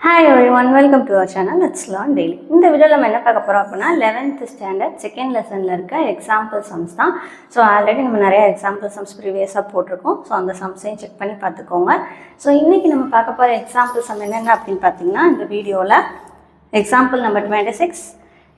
Hi everyone, welcome to our channel. Let's learn daily. இந்த வீடியோல நம்ம என்ன பார்க்க போறோம் அப்படினா 11th standard second lessonல இருக்க example sums தான். ஸோ ஆல்ரெடி நம்ம நிறைய example sums ப்ரீவியஸாக போட்டிருக்கோம். ஸோ அந்த சம்ஸையும் செக் பண்ணி பார்த்துக்கோங்க. ஸோ இன்னைக்கு நம்ம பார்க்க போகிற எக்ஸாம்பிள் சம் என்னென்ன அப்படின்னு பார்த்தீங்கன்னா இந்த வீடியோவில் எக்ஸாம்பிள் நம்பர் 26,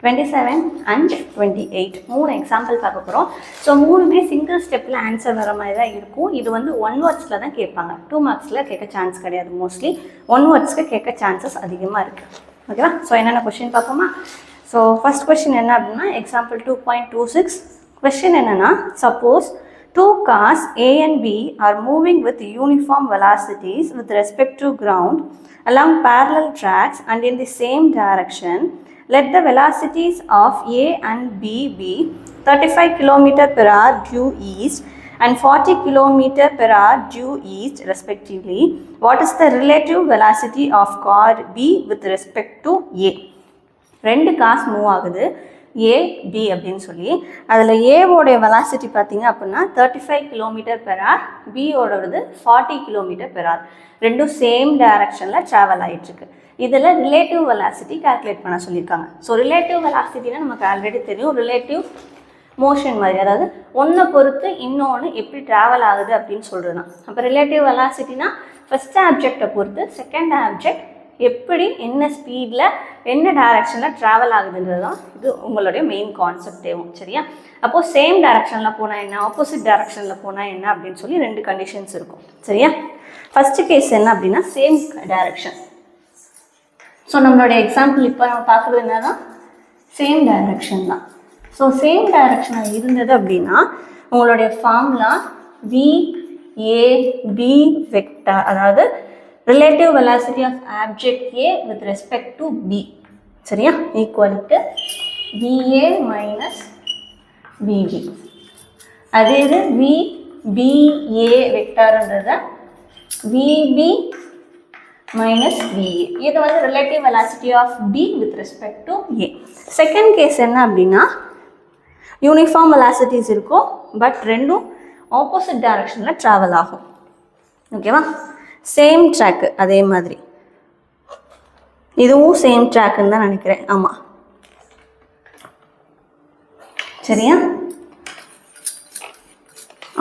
27 and 28 மூணு எக்ஸாம்பிள் பார்க்க போகிறோம். ஸோ மூணுமே சிங்கிள் ஸ்டெப்பில் ஆன்சர் வர மாதிரி தான் இருக்கும். இது வந்து 1 wordsல தான் கேட்பாங்க. 2 marksல கேட்க சான்ஸ் கிடையாது. மோஸ்ட்லி 1 wordsக்கு கேட்க சான்சஸ் அதிகமாக இருக்குது. ஓகேவா? ஸோ என்னென்ன கொஸ்டின் பார்ப்போமா? ஸோ ஃபர்ஸ்ட் கொஸ்டின் என்ன அப்படின்னா எக்ஸாம்பிள் 2.26 கொஸ்டின் என்னென்னா suppose two cars A and B are moving with uniform velocities with respect to ground along parallel tracks and in the same direction. Let the velocities of A and B be 35 km per hour due east and 40 km per hour due east respectively. What is the relative velocity of car B with respect to A? ரெண்டு cars move ஆகுது A, B அப்படின்னு சொல்லி அதில் ஏவோடைய velocity பார்த்தீங்க அப்படின்னா 35 km per hour, பியோடது 40 km per hour. ரெண்டும் same டைரக்ஷனில் travel ஆகிட்டுருக்கு. இதில் ரிலேட்டிவ் வெலாசிட்டி கால்குலேட் பண்ண சொல்லியிருக்காங்க. ஸோ ரிலேட்டிவ் வெலாசிட்டினா நமக்கு ஆல்ரெடி தெரியும், ரிலேட்டிவ் மோஷன் மாதிரி, அதாவது ஒன்றை பொறுத்து இன்னொன்று எப்படி ட்ராவல் ஆகுது அப்படின்னு சொல்கிறது தான். அப்போ ரிலேட்டிவ் வெலாசிட்டினா ஃபஸ்ட் ஆப்ஜெக்டை பொறுத்து செகண்ட் ஆப்ஜெக்ட் எப்படி என்ன ஸ்பீடில் என்ன டைரக்ஷனில் ட்ராவல் ஆகுதுன்றது தான் இது உங்களுடைய மெயின் கான்செப்ட் தேவும். சரியா? அப்போது சேம் டைரக்ஷனில் போனால் என்ன, ஆப்போசிட் டைரக்ஷனில் போனால் என்ன அப்படின்னு சொல்லி ரெண்டு கண்டிஷன்ஸ் இருக்கும். சரியா? ஃபஸ்ட்டு கேஸ் என்ன அப்படின்னா சேம் டைரக்ஷன். ஸோ நம்மளுடைய எக்ஸாம்பிள் இப்போ நம்ம பார்க்குறது என்னன்னா சேம் டைரக்ஷன் தான். ஸோ சேம் டைரக்ஷனாக இருந்தது அப்படின்னா உங்களுடைய ஃபார்முலா VAB வெக்டார், அதாவது relative velocity of object A with respect to B, சரியா, equal to VA minus VB. அதே இது VBA வெக்டார்ன்றத VB minus VA. இது வந்து relative velocity of B with respect to A. Second case என்ன அப்படின்னா uniform velocities இருக்கும், but ரெண்டும் opposite டைரக்ஷனில் ட்ராவல் ஆகும். ஓகேவா? சேம் ட்ராக்கு, அதே மாதிரி இதுவும் சேம் ட்ராக்குன்னு தான் நினைக்கிறேன். ஆமாம், சரியா?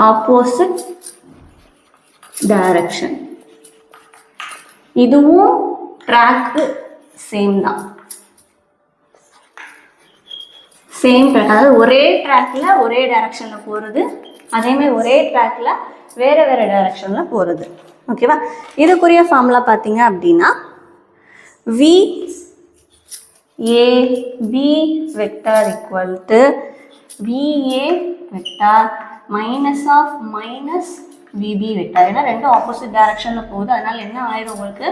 ஆப்போசிட் டைரக்ஷன், இதுவும் ட்ராக்கு சேம் தான். சேம் ட்ராக், அதாவது ஒரே ட்ராக்கில் ஒரே டைரக்ஷனில் போகிறது, அதேமாதிரி ஒரே ட்ராக்கில் வேறு வேறு டைரக்ஷனில் போகிறது. ஓகேவா? இதுக்குரிய ஃபார்முலா பார்த்தீங்க அப்படின்னா VAB vector equal to VA vector minus of minus VB vector. ஏன்னா ரெண்டும் ஆப்போசிட் டைரக்ஷனில் போகுது, அதனால் என்ன ஆயிடும் உங்களுக்கு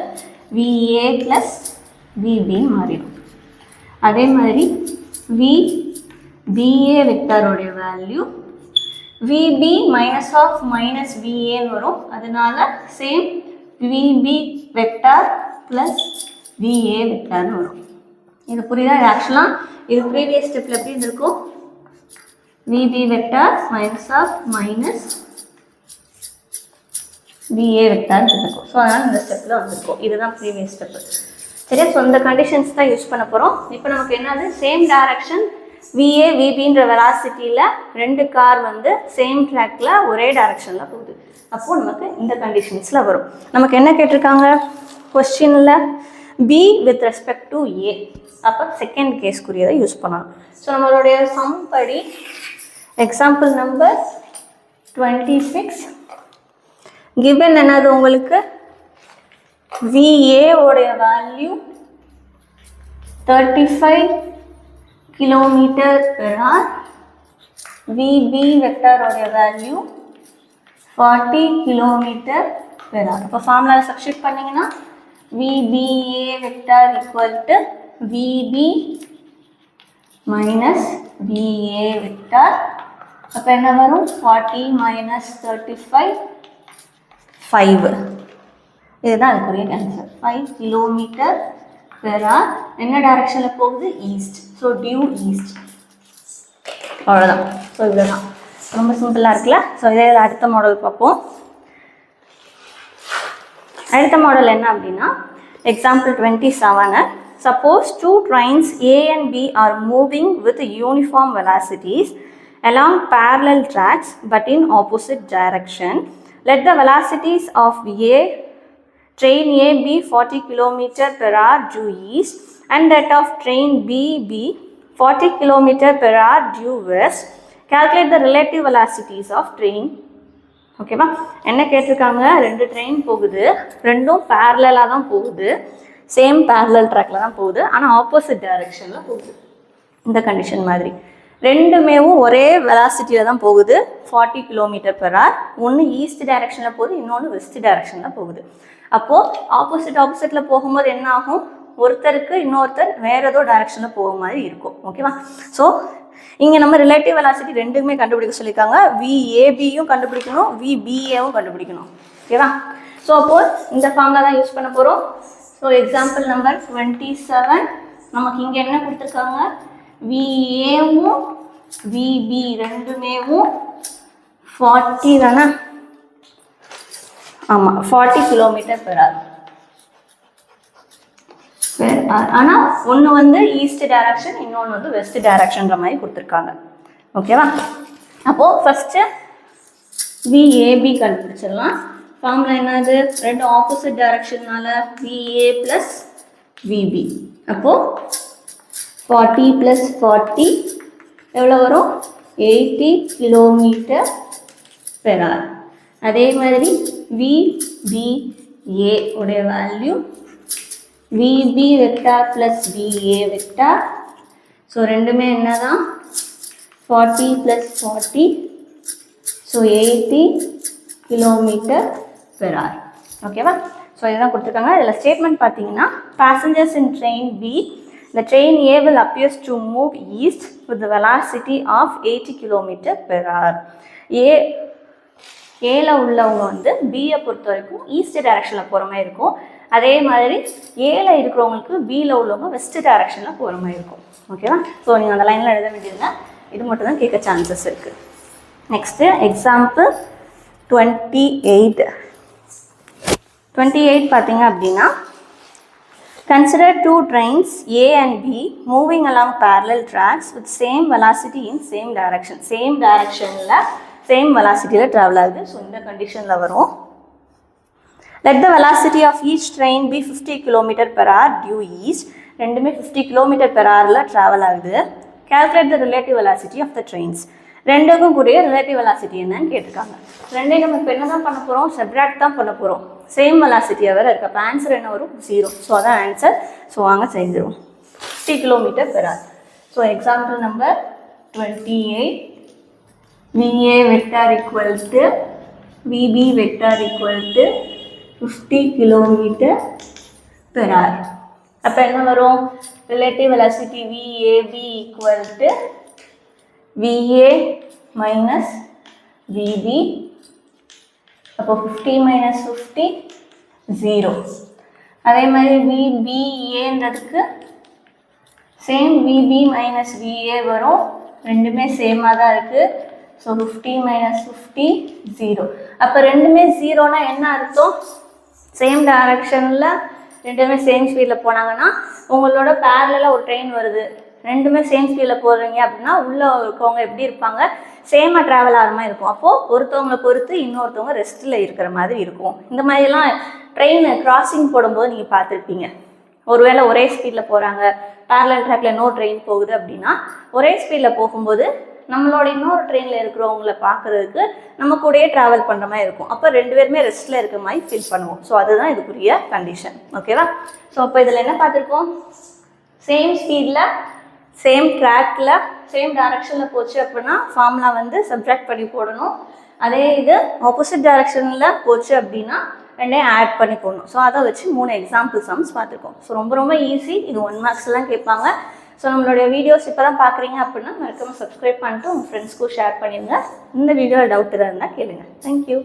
VA ப்ளஸ் VB மாறிடும். அதே மாதிரி VBA வெக்டாரோடைய value VB minus of minus VAன்னு வரும், அதனால same VB vector plus VA வெக்டார்னு வரும். இது புரியுதா? இது ஆக்சுவலாக இது ப்ரீவியஸ் ஸ்டெப்பில் எப்படி இருந்திருக்கும், VB vector minus of minus VA vector இருக்கும். ஸோ அதனால் இந்த ஸ்டெப்பில் வந்திருக்கும். இதுதான் ப்ரீவியஸ் ஸ்டெப்பு. சரியா? ஸோ இந்த கண்டிஷன்ஸ் தான் யூஸ் பண்ண போகிறோம். இப்போ நமக்கு என்னது, சேம் டைரக்ஷன் VA VBன்ற வெலாசிட்டியில் ரெண்டு கார் வந்து சேம் ட்ராக்கில் ஒரே டைரக்ஷனில் போகுது. அப்போது நமக்கு இந்த கண்டிஷன்ஸில் வரும். நமக்கு என்ன கேட்டிருக்காங்க கொஸ்டினில், B with respect to A. அப்போ செகண்ட் கேஸ்க்குரியதை யூஸ் பண்ணணும். ஸோ நம்மளுடைய சம் படி எக்ஸாம்பிள் நம்பர் 26 கிவன் என்னது உங்களுக்கு VA உடைய value 35 km per hour, VB வெக்டாரோடைய வேல்யூ 40 km per hour. இப்போ ஃபார்முலா சப்ஸ்டிட் பண்ணிங்கன்னா VBA vector equal to VB minus VA vector. அப்போ என்ன வரும், 40 மைனஸ் 35 5. இதுதான் அதுக்குரிய ஆன்சர். 5 km per hour. என்ன டைரக்ஷனில் போகுது, ஈஸ்ட். So due east. அவ்வளோதான். ஸோ இதுதான் ரொம்ப சிம்பிளாக இருக்குல்ல. ஸோ இதே அடுத்த மாடல் பார்ப்போம். அடுத்த மாடல் என்ன அப்படின்னா Example 27. Suppose two trains A and B are moving with uniform velocities along parallel tracks but in opposite direction. Let the velocities of train A be 40 km per hour due east and that of train B be 40 km per hour due west. Calculate the relative velocities of train. ஓகேவா, என்ன கேட்டிருக்காங்க, ரெண்டு train போகுது, ரெண்டும் பேரலாக தான் போகுது, same parallel ட்ராக்ல தான் போகுது, ஆனால் ஆப்போசிட் டைரக்ஷனில் போகுது. இந்த கண்டிஷன் மாதிரி ரெண்டுமேவும் ஒரே வெலாசிட்டியில் தான் போகுது, 40 km per hour. ஒன்று ஈஸ்ட் டைரக்ஷனில் போகுது, இன்னொன்று வெஸ்ட் டைரக்ஷனில் போகுது. அப்போது ஆப்போசிட்டில் போகும்போது என்ன ஆகும், ஒருத்தருக்கு இன்னொருத்தர் வேறு ஏதோ டைரக்ஷனில் போகிற மாதிரி இருக்கும். ஓகேவா, ஸோ இங்கே நம்ம ரிலேட்டிவ் வெலாசிட்டி ரெண்டுக்குமே கண்டுபிடிக்க சொல்லியிருக்காங்க. விஏபியும் கண்டுபிடிக்கணும், விபிஏவும் கண்டுபிடிக்கணும். ஓகேவா, ஸோ அப்போது இந்த ஃபார்முலா தான் யூஸ் பண்ண போகிறோம். ஸோ எக்ஸாம்பிள் நம்பர் 27 நமக்கு இங்கே என்ன கொடுத்துருக்காங்க, விஏவும் விபி ரெண்டுமேவும் 40 தானே, ஆமாம் 40 km per hour. ஆனால் ஒன்று வந்து ஈஸ்ட் டைரக்ஷன், இன்னொன்று வந்து வெஸ்ட் டைரக்ஷன்ற மாதிரி கொடுத்துருக்காங்க. ஓகேவா, அப்போது ஃபஸ்ட்டு விஏபி கண்டுபிடிச்சிடலாம். ஃபார்முலா என்னது, ரெண்டு ஆப்போசிட் டைரக்ஷன்னால விஏ ப்ளஸ் விபி. அப்போது 40 + 40 எவ்வளோ வரும், 80 km per hour. அதே மாதிரி விபிஏ உடைய value VB vector plus VA vector. So ரெண்டுமே என்ன தான், 40 + 40, ஸோ 80 km per hour. ஓகேவா, ஸோ இதுதான் கொடுத்துருக்காங்க. இதில் ஸ்டேட்மெண்ட் பார்த்தீங்கன்னா, passengers in train B, the train A will appears to move east with the velocity of 80 km per hour. ஏல உள்ளவங்க வந்து பியை பொறுத்த வரைக்கும் ஈஸ்ட் டைரக்ஷனில் போகிற மாதிரி இருக்கும். அதே மாதிரி ஏல இருக்கிறவங்களுக்கு பியில் உள்ளவங்க வெஸ்ட் டைரக்ஷனில் போகிற மாதிரி இருக்கும். ஓகேவா, ஸோ நீங்கள் அந்த லைனில் எழுத வேண்டியதுங்க, இது மட்டும் தான் கேட்க சான்சஸ் இருக்குது. நெக்ஸ்ட்டு எக்ஸாம்பிள் 28 பார்த்தீங்க அப்படின்னா, consider two trains A and B moving along parallel tracks with same velocity in same direction. Same டைரக்ஷனில் சேம் வெலாசிட்டியில் ட்ராவல் ஆகுது. ஸோ இந்த கண்டிஷனில் வரும். Let the velocity of each train be 50 km per hour due east. ரெண்டுமே 50 km per hourல travel ஆகுது. Calculate the relative velocity of the trains. ரெண்டுக்கும் கூடிய relative velocity என்னன்னு கேட்டிருக்காங்க. ரெண்டையும் நம்ம இப்போ என்ன தான் பண்ண போகிறோம், சப்ராக்ட் தான் பண்ண போகிறோம். சேம் வெலாசிட்டியாக வேறு இருக்குது. அப்போ ஆன்சர் என்ன வரும், 0. ஸோ அதான் ஆன்சர். ஸோ வாங்க செஞ்சிடும், 50 km per hour. So example number 28, VA vector equal to VB vector equal to 50 km per hour. அப்போ என்ன வரும், relative velocity VAB equal to VA minus VB. அப்போ 50 minus 50 0. அதே மாதிரி VBAன்றதுக்கு சேம் VB minus VA வரும், ரெண்டுமே சேமாக தான் இருக்குது. So 50 minus 50 0. அப்போ ரெண்டுமே 0னா என்ன அர்த்தம், சேம் டைரக்ஷனில் ரெண்டுமே சேம் ஸ்பீடில் போனாங்கன்னா, உங்களோட பேரலாக ஒரு ட்ரெயின் வருது, ரெண்டுமே சேம் ஸ்பீடில் போகிறீங்க அப்படின்னா உள்ளே இருக்கவங்க எப்படி இருப்பாங்க, சேமாக ட்ராவல் ஆகிற மாதிரி இருக்கும். அப்போது ஒருத்தவங்களை பொறுத்து இன்னொருத்தவங்க ரெஸ்ட்டில் இருக்கிற மாதிரி இருக்கும். இந்த மாதிரிலாம் ட்ரெயின் கிராசிங் போடும்போது நீங்கள் பார்த்துருப்பீங்க. ஒருவேளை ஒரே ஸ்பீடில் போகிறாங்க, பேரலல் ட்ராக்ல இன்னொரு ட்ரெயின் போகுது அப்படின்னா, ஒரே ஸ்பீடில் போகும்போது நம்மளோட இன்னொரு ட்ரெயினில் இருக்கிறவங்கள பார்க்குறதுக்கு நம்ம கூடயே ட்ராவல் பண்ணுற மாதிரி இருக்கும். அப்போ ரெண்டு பேருமே ரெஸ்ட்டில் இருக்கிற மாதிரி ஃபீல் பண்ணுவோம். ஸோ அதுதான் இதுக்குரிய கண்டிஷன். ஓகேவா, ஸோ அப்போ இதில் என்ன பார்த்துருக்கோம், சேம் ஸ்பீடில் சேம் ட்ராக்கில் சேம் டைரக்ஷனில் போச்சு அப்படின்னா ஃபார்முலா வந்து சப்ட்ராக்ட் பண்ணி போடணும். அதே இது ஆப்போசிட் டைரக்ஷனில் போச்சு அப்படின்னா ரெண்டையும் ஆட் பண்ணி போடணும். ஸோ அதை வச்சு 3 எக்ஸாம்பிள் சம்ஸ் பார்த்துருக்கோம். ஸோ ரொம்ப ரொம்ப ஈஸி. இது 1 மார்க்ஸ்லாம் கேட்பாங்க. ஸோ நம்மளுடைய வீடியோஸ் இப்போ தான் பார்க்குறீங்க அப்படின்னா மறக்காமல் சப்ஸ்கிரைப் பண்ணிட்டு உங்கள் ஃப்ரெண்ட்ஸ்க்கும் ஷேர் பண்ணிடுங்க. இந்த வீடியோவில் டவுட் இருந்தால் கேளுங்க. தேங்க்யூ.